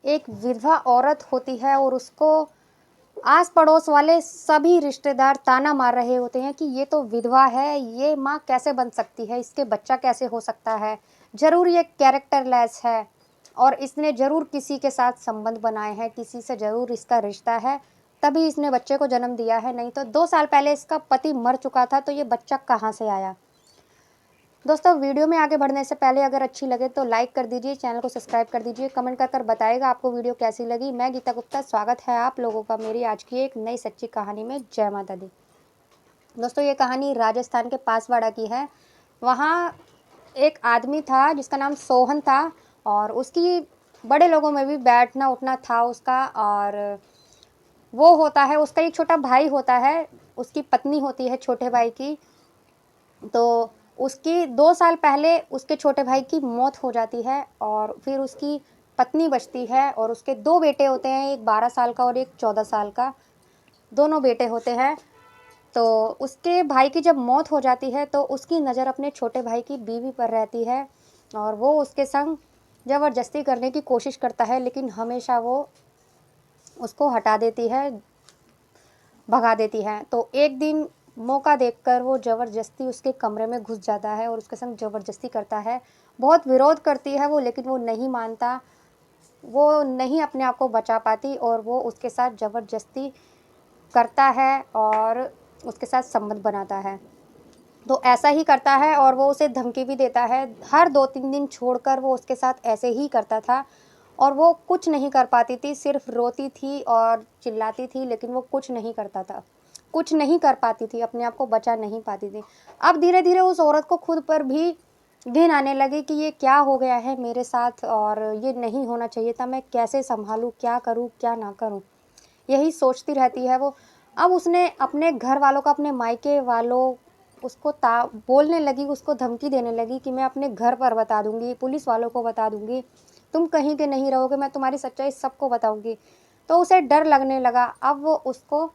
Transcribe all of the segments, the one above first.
एक विधवा औरत होती है और उसको आस पड़ोस वाले सभी रिश्तेदार ताना मार रहे होते हैं कि ये तो विधवा है, ये माँ कैसे बन सकती है, इसके बच्चा कैसे हो सकता है, ज़रूर ये कैरेक्टरलेस है और इसने ज़रूर किसी के साथ संबंध बनाए हैं, किसी से ज़रूर इसका रिश्ता है, तभी इसने बच्चे को जन्म दिया है, नहीं तो 2 साल पहले इसका पति मर चुका था, तो ये बच्चा कहाँ से आया। दोस्तों, वीडियो में आगे बढ़ने से पहले अगर अच्छी लगे तो लाइक कर दीजिए, चैनल को सब्सक्राइब कर दीजिए, कमेंट कर बताइएगा आपको वीडियो कैसी लगी। मैं गीता गुप्ता, स्वागत है आप लोगों का मेरी आज की एक नई सच्ची कहानी में। जय माता दी। दोस्तों, ये कहानी राजस्थान के पासवाड़ा की है। वहाँ एक आदमी था जिसका नाम सोहन था और उसकी बड़े लोगों में भी बैठना उठना था उसका। और वो होता है, उसका एक छोटा भाई होता है, उसकी पत्नी होती है छोटे भाई की। तो उसकी 2 साल पहले उसके छोटे भाई की मौत हो जाती है और फिर उसकी पत्नी बचती है और उसके 2 बेटे होते हैं, एक 12 साल का और एक 14 साल का, दोनों बेटे होते हैं। तो उसके भाई की जब मौत हो जाती है तो उसकी नज़र अपने छोटे भाई की बीवी पर रहती है और वो उसके संग ज़बरदस्ती करने की कोशिश करता है, लेकिन हमेशा वो उसको हटा देती है, भगा देती है। तो एक दिन मौका देखकर वो ज़बरदस्ती उसके कमरे में घुस जाता है और उसके संग ज़बरदस्ती करता है। बहुत विरोध करती है वो, लेकिन वो नहीं मानता, वो नहीं अपने आप को बचा पाती और वो उसके साथ ज़बरदस्ती करता है और उसके साथ संबंध बनाता है। तो ऐसा ही करता है और वो उसे धमकी भी देता है। हर 2-3 दिन छोड़कर वो उसके साथ ऐसे ही करता था और वो कुछ नहीं कर पाती थी, सिर्फ रोती थी और चिल्लाती थी, लेकिन वो कुछ नहीं करता था, कुछ नहीं कर पाती थी, अपने आप को बचा नहीं पाती थी। अब धीरे-धीरे उस औरत को खुद पर भी घिन आने लगी कि ये क्या हो गया है मेरे साथ और ये नहीं होना चाहिए था, मैं कैसे सँभालूँ, क्या करूँ, क्या ना करूँ? यही सोचती रहती है वो। अब उसने अपने घर वालों का, अपने मायके वालों उसको बोलने लगी, उसको धमकी देने लगी कि मैं अपने घर पर बता दूंगी, पुलिस वालों को बता दूंगी, तुम कहीं के नहीं रहोगे, मैं तुम्हारी सच्चाई सबको बताऊंगी। तो उसे डर लगने लगा। अब वो उसको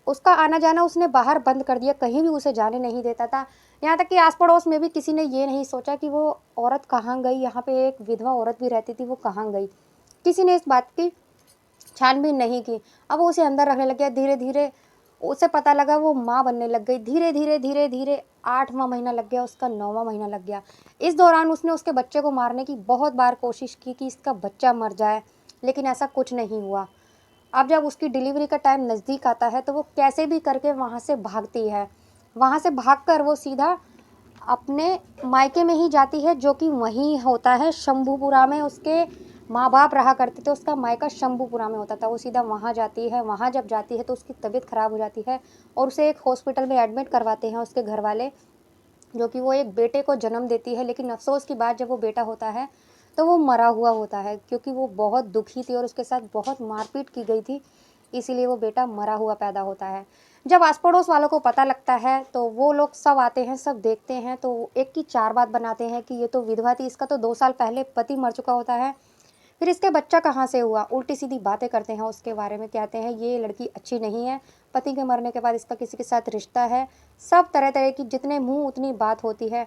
उसका आना जाना उसने बाहर बंद कर दिया, कहीं भी उसे जाने नहीं देता था। यहाँ तक कि आस पड़ोस में भी किसी ने ये नहीं सोचा कि वो औरत कहाँ गई, यहाँ पे एक विधवा औरत भी रहती थी, वो कहाँ गई। किसी ने इस बात की छानबीन नहीं की। अब वो उसे अंदर रखने लग गया। धीरे धीरे उसे पता लगा वो माँ बनने लग गई। धीरे धीरे धीरे धीरे 8वां महीना लग गया, उसका 9वां महीना लग गया। इस दौरान उसने उसके बच्चे को मारने की बहुत बार कोशिश की कि इसका बच्चा मर जाए, लेकिन ऐसा कुछ नहीं हुआ। अब जब उसकी डिलीवरी का टाइम नज़दीक आता है तो वो कैसे भी करके वहाँ से भागती है। वहाँ से भागकर वो सीधा अपने मायके में ही जाती है, जो कि वहीं होता है शंभूपुरा में। उसके माँ बाप रहा करते थे, उसका मायका शंभूपुरा में होता था। वो सीधा वहाँ जाती है। वहाँ जब जाती है तो उसकी तबीयत ख़राब हो जाती है और उसे एक हॉस्पिटल में एडमिट करवाते हैं उसके घर वाले, जो कि वो एक बेटे को जन्म देती है। लेकिन अफ़सोस की बात, जब वो बेटा होता है तो वो मरा हुआ होता है, क्योंकि वो बहुत दुखी थी और उसके साथ बहुत मारपीट की गई थी, इसीलिए वो बेटा मरा हुआ पैदा होता है। जब आस पड़ोस वालों को पता लगता है तो वो लोग सब आते हैं, सब देखते हैं, तो एक की 4 बात बनाते हैं कि ये तो विधवा थी, इसका तो 2 साल पहले पति मर चुका होता है, फिर इसके बच्चा कहाँ से हुआ। उल्टी सीधी बातें करते हैं उसके बारे में, कहते हैं ये लड़की अच्छी नहीं है, पति के मरने के बाद इसका किसी के साथ रिश्ता है। सब तरह तरह की, जितने मुंह उतनी बात होती है।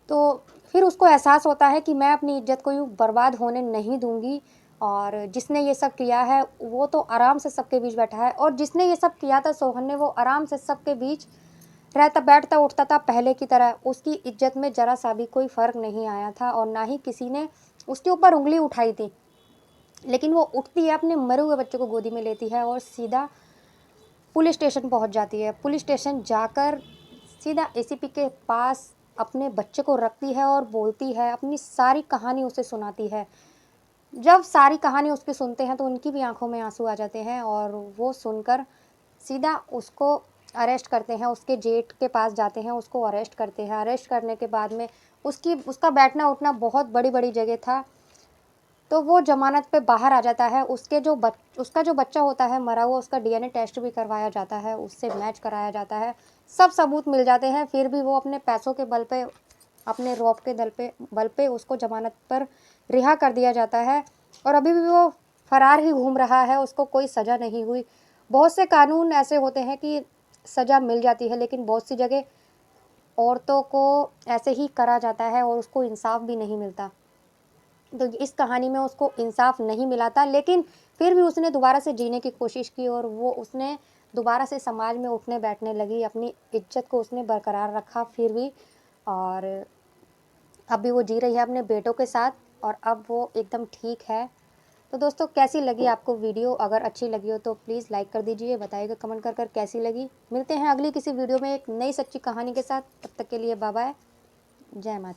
तो फिर उसको एहसास होता है कि मैं अपनी इज्जत को यूँ बर्बाद होने नहीं दूंगी, और जिसने ये सब किया है वो तो आराम से सबके बीच बैठा है। और जिसने ये सब किया था सोहन ने, वो आराम से सबके बीच रहता, बैठता, उठता था पहले की तरह। उसकी इज्जत में ज़रा सा भी कोई फ़र्क नहीं आया था और ना ही किसी ने उसके ऊपर उंगली उठाई थी। लेकिन वो उठती है, अपने मरे हुए बच्चे को गोदी में लेती है और सीधा पुलिस स्टेशन पहुंच जाती है। पुलिस स्टेशन जाकर सीधा एसीपी के पास अपने बच्चे को रखती है और बोलती है, अपनी सारी कहानी उसे सुनाती है। जब सारी कहानी उसकी सुनते हैं तो उनकी भी आंखों में आंसू आ जाते हैं और वो सुनकर सीधा उसको अरेस्ट करते हैं। उसके जेठ के पास जाते हैं, उसको अरेस्ट करते हैं। अरेस्ट करने के बाद में उसका बैठना उठना बहुत बड़ी बड़ी जगह था, तो वो ज़मानत पे बाहर आ जाता है। उसका जो बच्चा होता है मरा हुआ, उसका डीएनए टेस्ट भी करवाया जाता है, उससे मैच कराया जाता है, सब सबूत मिल जाते हैं। फिर भी वो अपने पैसों के बल पे, अपने रौब के बल पे उसको ज़मानत पर रिहा कर दिया जाता है और अभी भी वो फ़रार ही घूम रहा है, उसको कोई सज़ा नहीं हुई। बहुत से कानून ऐसे होते हैं कि सज़ा मिल जाती है, लेकिन बहुत सी जगह औरतों को ऐसे ही करा जाता है और उसको इंसाफ भी नहीं मिलता। तो इस कहानी में उसको इंसाफ नहीं मिला था, लेकिन फिर भी उसने दोबारा से जीने की कोशिश की और वो उसने दोबारा से समाज में उठने बैठने लगी, अपनी इज्जत को उसने बरकरार रखा फिर भी। और अब भी वो जी रही है अपने बेटों के साथ और अब वो एकदम ठीक है। तो दोस्तों कैसी लगी आपको वीडियो? अगर अच्छी लगी हो तो प्लीज़ लाइक कर दीजिए, बताइएगा कमेंट कर कर कैसी लगी। मिलते हैं अगली किसी वीडियो में एक नई सच्ची कहानी के साथ। तब तक के लिए बाय बाय। जय माता।